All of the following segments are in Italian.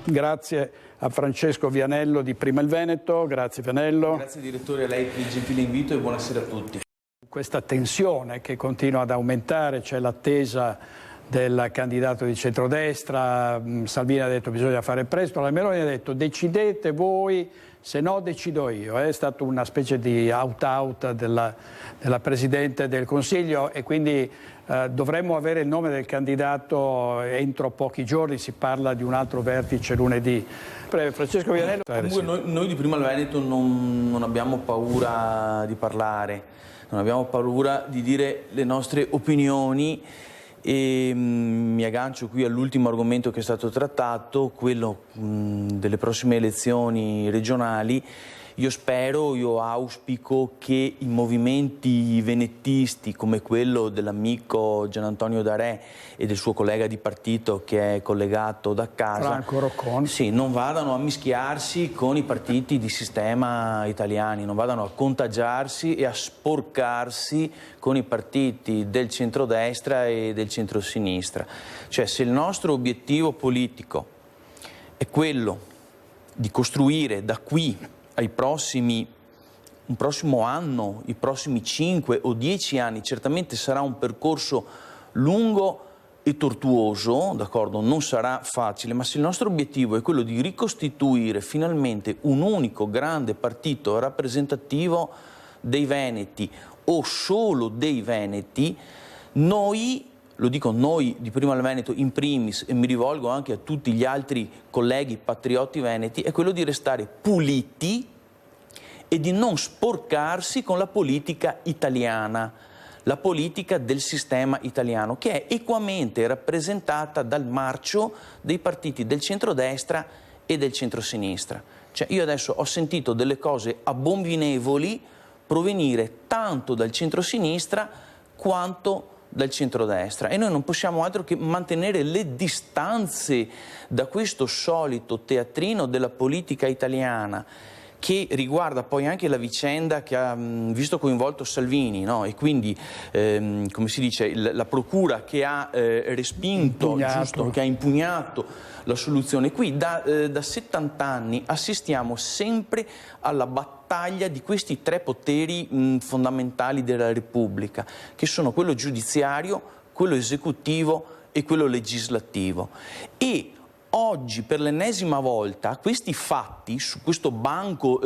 Grazie a Francesco Vianello di Prima il Veneto. Grazie Vianello. Grazie direttore a lei per il gentile invito e buonasera a tutti. Questa tensione che continua ad aumentare, c'è l'attesa del candidato di centrodestra. Salvini ha detto bisogna fare presto, la Meloni ha detto decidete voi, se no decido io. È stata una specie di out-out della Presidente del Consiglio e quindi dovremmo avere il nome del candidato entro pochi giorni, si parla di un altro vertice lunedì. Francesco Vianello. Comunque noi di Prima il Veneto non abbiamo paura di parlare, non abbiamo paura di dire le nostre opinioni e mi aggancio qui all'ultimo argomento che è stato trattato, quello delle prossime elezioni regionali. Io auspico che i movimenti venetisti come quello dell'amico Gian Antonio D'Arè e del suo collega di partito che è collegato da casa, Franco Roccon, sì, non vadano a mischiarsi con i partiti di sistema italiani, non vadano a contagiarsi e a sporcarsi con i partiti del centrodestra e del centrosinistra. Cioè, se il nostro obiettivo politico è quello di costruire da qui un prossimo anno, i prossimi 5 o 10 anni, certamente sarà un percorso lungo e tortuoso, d'accordo? Non sarà facile, ma se il nostro obiettivo è quello di ricostituire finalmente un unico grande partito rappresentativo dei veneti o solo dei veneti, noi, lo dico noi di Prima il Veneto in primis e mi rivolgo anche a tutti gli altri colleghi patrioti veneti, è quello di restare puliti e di non sporcarsi con la politica italiana, la politica del sistema italiano, che è equamente rappresentata dal marcio dei partiti del centrodestra e del centrosinistra. Cioè, io adesso ho sentito delle cose abominevoli provenire tanto dal centrosinistra quanto dal centrodestra e noi non possiamo altro che mantenere le distanze da questo solito teatrino della politica italiana che riguarda poi anche la vicenda che ha visto coinvolto Salvini, no? E quindi, come si dice, la procura che ha respinto, giusto, che ha impugnato la soluzione. Qui da 70 anni assistiamo sempre alla battaglia di questi tre poteri fondamentali della Repubblica, che sono quello giudiziario, quello esecutivo e quello legislativo. E oggi, per l'ennesima volta, questi fatti su questo banco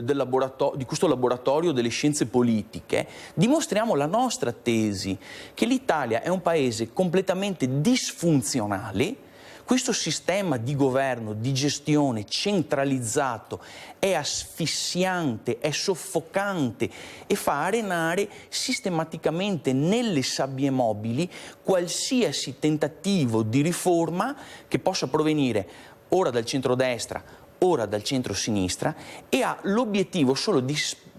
di questo laboratorio delle scienze politiche dimostriamo la nostra tesi che l'Italia è un paese completamente disfunzionale. Questo sistema di governo, di gestione centralizzato è asfissiante, è soffocante e fa arenare sistematicamente nelle sabbie mobili qualsiasi tentativo di riforma che possa provenire ora dal centrodestra, ora dal centro-sinistra, e ha l'obiettivo solo di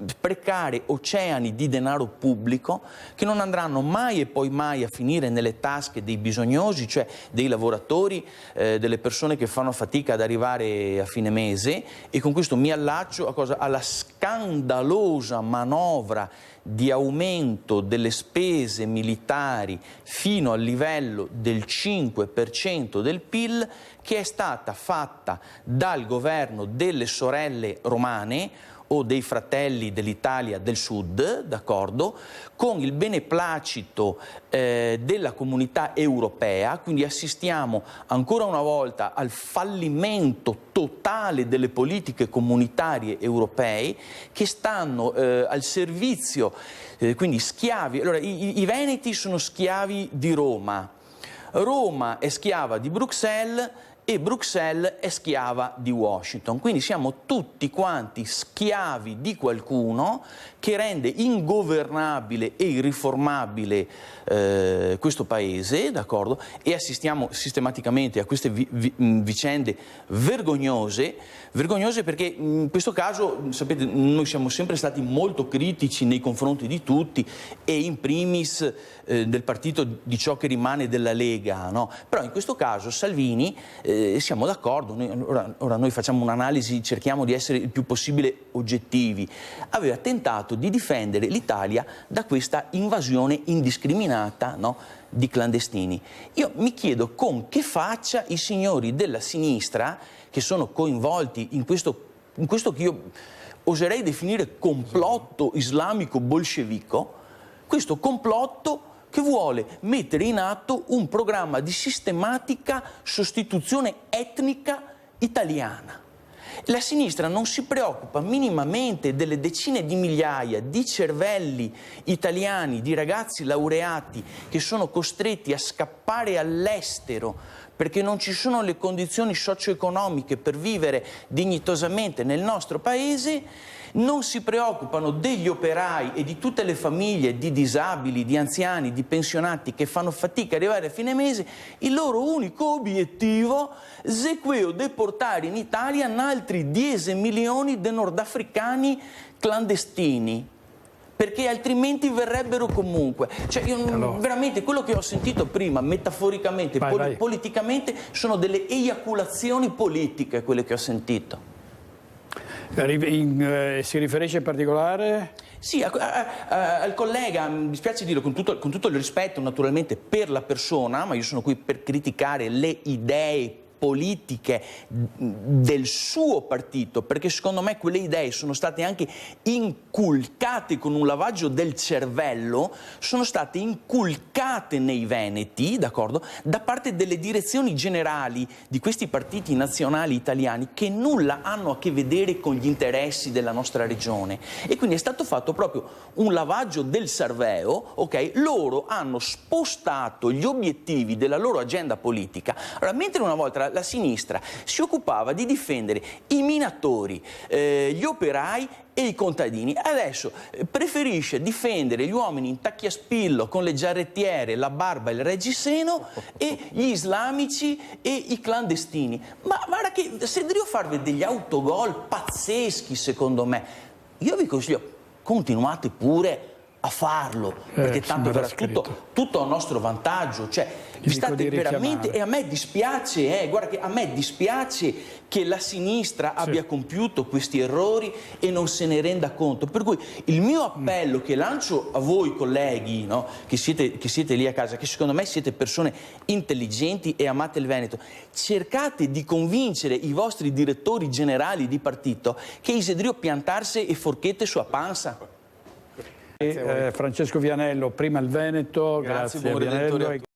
sprecare oceani di denaro pubblico che non andranno mai e poi mai a finire nelle tasche dei bisognosi, cioè dei lavoratori, delle persone che fanno fatica ad arrivare a fine mese. E con questo mi allaccio alla scandalosa manovra di aumento delle spese militari fino al livello del 5% del PIL che è stata fatta dal governo delle sorelle romane o dei fratelli dell'Italia del Sud, d'accordo, con il beneplacito della comunità europea. Quindi assistiamo ancora una volta al fallimento totale delle politiche comunitarie europee che stanno al servizio, quindi schiavi. Allora, i veneti sono schiavi di Roma, Roma è schiava di Bruxelles e Bruxelles è schiava di Washington. Quindi siamo tutti quanti schiavi di qualcuno che rende ingovernabile e irriformabile questo paese, d'accordo? E assistiamo sistematicamente a queste vicende vergognose perché in questo caso, sapete, noi siamo sempre stati molto critici nei confronti di tutti e in primis del partito di ciò che rimane della Lega, no? Però in questo caso Salvini siamo d'accordo, ora noi facciamo un'analisi, cerchiamo di essere il più possibile oggettivi, aveva tentato di difendere l'Italia da questa invasione indiscriminata, no, di clandestini. Io mi chiedo con che faccia i signori della sinistra, che sono coinvolti in questo che io oserei definire complotto islamico bolscevico, questo complotto che vuole mettere in atto un programma di sistematica sostituzione etnica italiana. La sinistra non si preoccupa minimamente delle decine di migliaia di cervelli italiani, di ragazzi laureati che sono costretti a scappare all'estero perché non ci sono le condizioni socio-economiche per vivere dignitosamente nel nostro paese. Non si preoccupano degli operai e di tutte le famiglie di disabili, di anziani, di pensionati che fanno fatica ad arrivare a fine mese. Il loro unico obiettivo è quello di portare in Italia altri 10 milioni di nordafricani clandestini, perché altrimenti verrebbero comunque. Cioè, veramente quello che ho sentito prima, metaforicamente, politicamente, sono delle eiaculazioni politiche, quelle che ho sentito. Si riferisce in particolare? Sì, al collega, mi dispiace dirlo con tutto il rispetto naturalmente per la persona, ma io sono qui per criticare le idee politiche del suo partito, perché secondo me quelle idee sono state anche inculcate con un lavaggio del cervello, sono state inculcate nei veneti, d'accordo, da parte delle direzioni generali di questi partiti nazionali italiani che nulla hanno a che vedere con gli interessi della nostra regione, e quindi è stato fatto proprio un lavaggio del cervello, ok? Loro hanno spostato gli obiettivi della loro agenda politica. Allora, mentre una volta la sinistra si occupava di difendere i minatori, gli operai e i contadini, adesso preferisce difendere gli uomini in tacchiaspillo con le giarrettiere, la barba e il reggiseno e gli islamici e i clandestini. Ma guarda che Sedrio farvi degli autogol pazzeschi, secondo me. Io vi consiglio, continuate pure a farlo, perché tanto verrà tutto a nostro vantaggio. Cioè, vi state veramente, e a me dispiace, guarda che a me dispiace che la sinistra abbia compiuto questi errori e non se ne renda conto. Per cui il mio appello che lancio a voi colleghi, no, che siete lì a casa, che secondo me siete persone intelligenti e amate il Veneto, cercate di convincere i vostri direttori generali di partito che Isidrio piantarsi e forchette sua panza. Francesco Vianello, prima il Veneto, grazie buon Vianello.